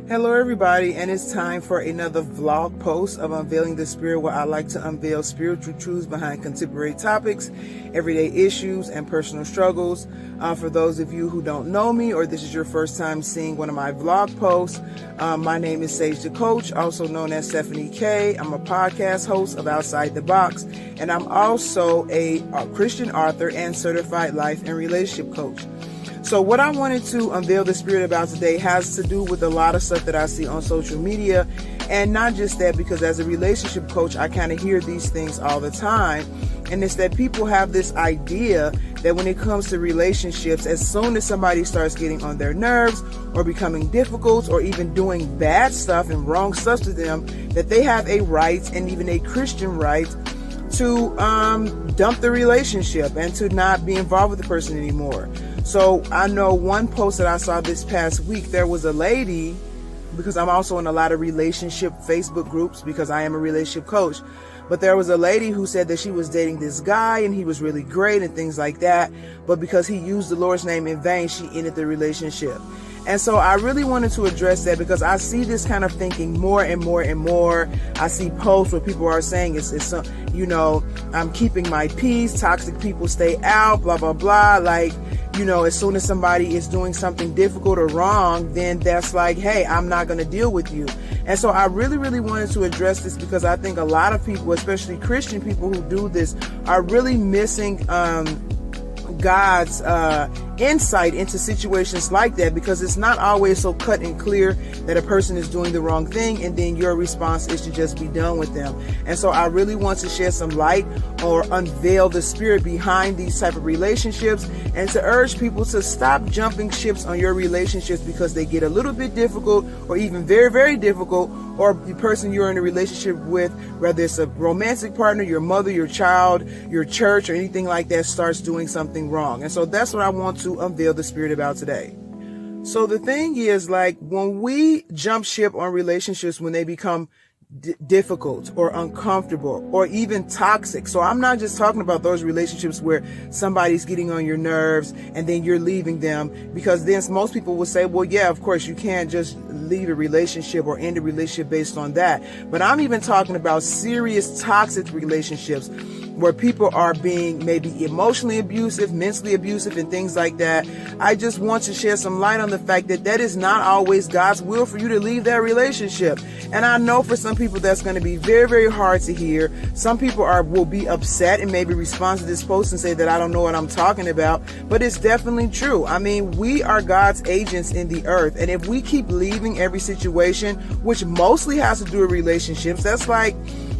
Hello everybody, and it's time for another vlog post of Unveiling the Spirit, where I like to unveil spiritual truths behind contemporary topics, everyday issues, and personal struggles. For those of you who don't know me, or this is your first time seeing one of my vlog posts, my name is Sage the Coach, also known as Stephanie K. I'm a podcast host of Outside the Box, and I'm also a Christian author and certified life and relationship coach. So what I wanted to unveil the spirit about today has to do with a lot of stuff that I see on social media. And not just that, because as a relationship coach, I kind of hear these things all the time. And it's that people have this idea that when it comes to relationships, as soon as somebody starts getting on their nerves or becoming difficult or even doing bad stuff and wrong stuff to them, that they have a right, and even a Christian right, to dump the relationship and to not be involved with the person anymore. So I know one post that I saw this past week, there was a lady, because I'm also in a lot of relationship Facebook groups because I am a relationship coach, but there was a lady who said that she was dating this guy and he was really great and things like that, but because he used the Lord's name in vain, she ended the relationship. And so I really wanted to address that because I see this kind of thinking more and more and more. I see posts where people are saying I'm keeping my peace, toxic people stay out, blah, blah, blah. Like, as soon as somebody is doing something difficult or wrong, then that's like, hey, I'm not going to deal with you. And so I really, really wanted to address this because I think a lot of people, especially Christian people who do this, are really missing God's insight into situations like that, because it's not always so cut and clear that a person is doing the wrong thing and then your response is to just be done with them. And so I really want to shed some light or unveil the spirit behind these type of relationships, and to urge people to stop jumping ships on your relationships because they get a little bit difficult, or even very, very difficult, or the person you're in a relationship with, whether it's a romantic partner, your mother, your child, your church, or anything like that, starts doing something wrong. And so that's what I want to unveil the spirit about today. So the thing is, like, when we jump ship on relationships, when they become difficult or uncomfortable or even toxic. So I'm not just talking about those relationships where somebody's getting on your nerves and then you're leaving them, because then most people will say, well, yeah, of course you can't just leave a relationship or end a relationship based on that. But I'm even talking about serious toxic relationships where people are being maybe emotionally abusive, mentally abusive, and things like that. I just want to shed some light on the fact that that is not always God's will for you to leave that relationship. And I know for some people that's going to be very, very hard to hear. Some people will be upset and maybe respond to this post and say that I don't know what I'm talking about, but it's definitely true. I mean, we are God's agents in the earth, and if we keep leaving every situation, which mostly has to do with relationships, that's like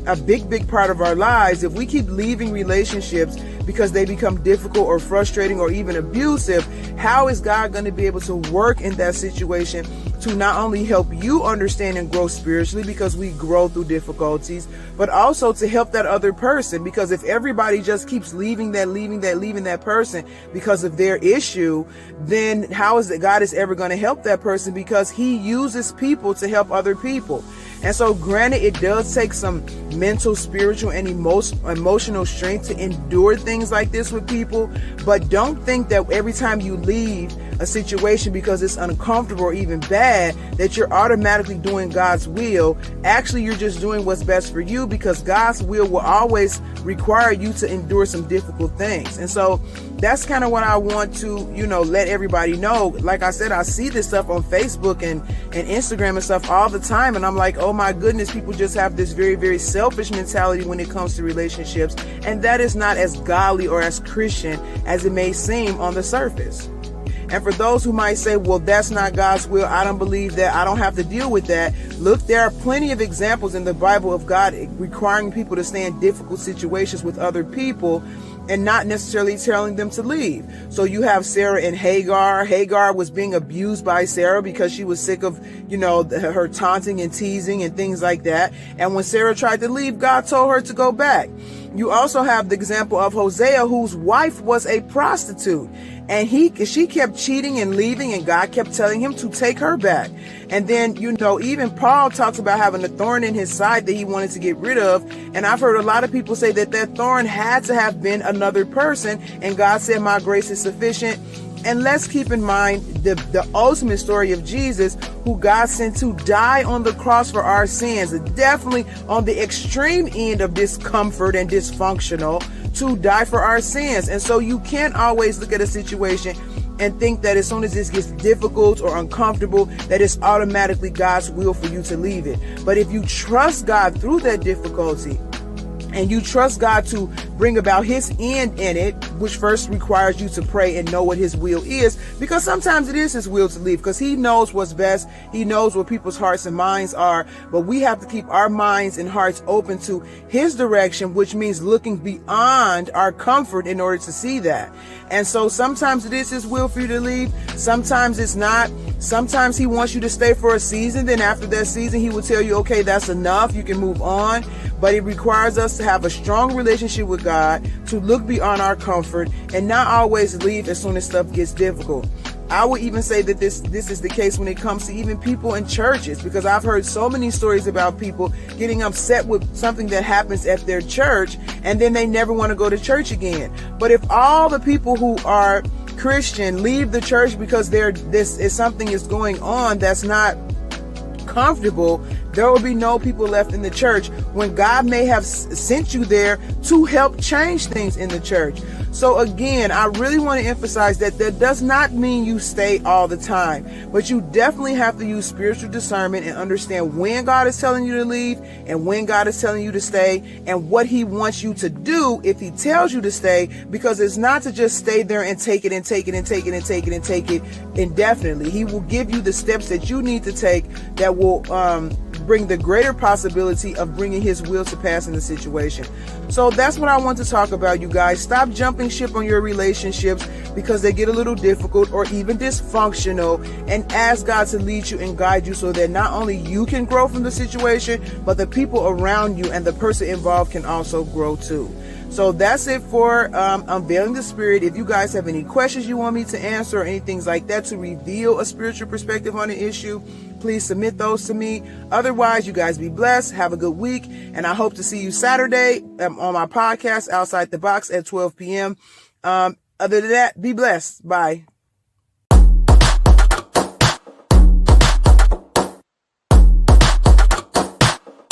a big part of our lives. If we keep leaving relationships because they become difficult or frustrating or even abusive, how is God going to be able to work in that situation to not only help you understand and grow spiritually, because we grow through difficulties, but also to help that other person? Because if everybody just keeps leaving that person because of their issue, then how is it God is ever going to help that person? Because he uses people to help other people. And so granted, it does take some mental, spiritual, and emotional strength to endure things like this with people. But don't think that every time you leave a situation because it's uncomfortable or even bad, that you're automatically doing God's will. Actually, you're just doing what's best for you, because God's will always require you to endure some difficult things. And so that's kind of what I want to, let everybody know. Like I said, I see this stuff on Facebook and Instagram and stuff all the time. And I'm like, oh my goodness, people just have this very, very selfish mentality when it comes to relationships. And that is not as godly or as Christian as it may seem on the surface. And for those who might say, well, that's not God's will, I don't believe that, I don't have to deal with that. Look, there are plenty of examples in the Bible of God requiring people to stay in difficult situations with other people and not necessarily telling them to leave. So you have Sarah and Hagar. Hagar was being abused by Sarah because she was sick of, her taunting and teasing and things like that. And when Sarah tried to leave, God told her to go back. You also have the example of Hosea, whose wife was a prostitute. And she kept cheating and leaving, and God kept telling him to take her back. And then, even Paul talks about having a thorn in his side that he wanted to get rid of. And I've heard a lot of people say that thorn had to have been another person. And God said, my grace is sufficient. And let's keep in mind the ultimate story of Jesus, who God sent to die on the cross for our sins, definitely on the extreme end of discomfort and dysfunctional, to die for our sins. And so you can't always look at a situation and think that as soon as this gets difficult or uncomfortable, that it's automatically God's will for you to leave it. But if you trust God through that difficulty, and you trust God to bring about his end in it, which first requires you to pray and know what his will is, because sometimes it is his will to leave, because he knows what's best. He knows what people's hearts and minds are, but we have to keep our minds and hearts open to his direction, which means looking beyond our comfort in order to see that. And so sometimes it is his will for you to leave. Sometimes it's not. Sometimes he wants you to stay for a season. Then after that season, he will tell you, okay, that's enough. You can move on. But it requires us to have a strong relationship with God, to look beyond our comfort and not always leave as soon as stuff gets difficult. I would even say that this is the case when it comes to even people in churches, because I've heard so many stories about people getting upset with something that happens at their church, and then they never want to go to church again. But if all the people who are Christian leave the church because something is going on that's not comfortable, there will be no people left in the church when God may have sent you there to help change things in the church. So again, I really want to emphasize that does not mean you stay all the time, but you definitely have to use spiritual discernment and understand when God is telling you to leave and when God is telling you to stay, and what he wants you to do if he tells you to stay, because it's not to just stay there and take it and take it and take it and take it and take it indefinitely. He will give you the steps that you need to take that will bring the greater possibility of bringing his will to pass in the situation. So that's what I want to talk about, you guys. Stop jumping ship on your relationships because they get a little difficult or even dysfunctional, and ask God to lead you and guide you so that not only you can grow from the situation, but the people around you and the person involved can also grow too. So that's it for Unveiling the Spirit. If you guys have any questions you want me to answer or anything like that to reveal a spiritual perspective on an issue, please submit those to me. Otherwise, you guys be blessed. Have a good week. And I hope to see you Saturday on my podcast, Outside the Box, at 12 p.m. Other than that, be blessed. Bye.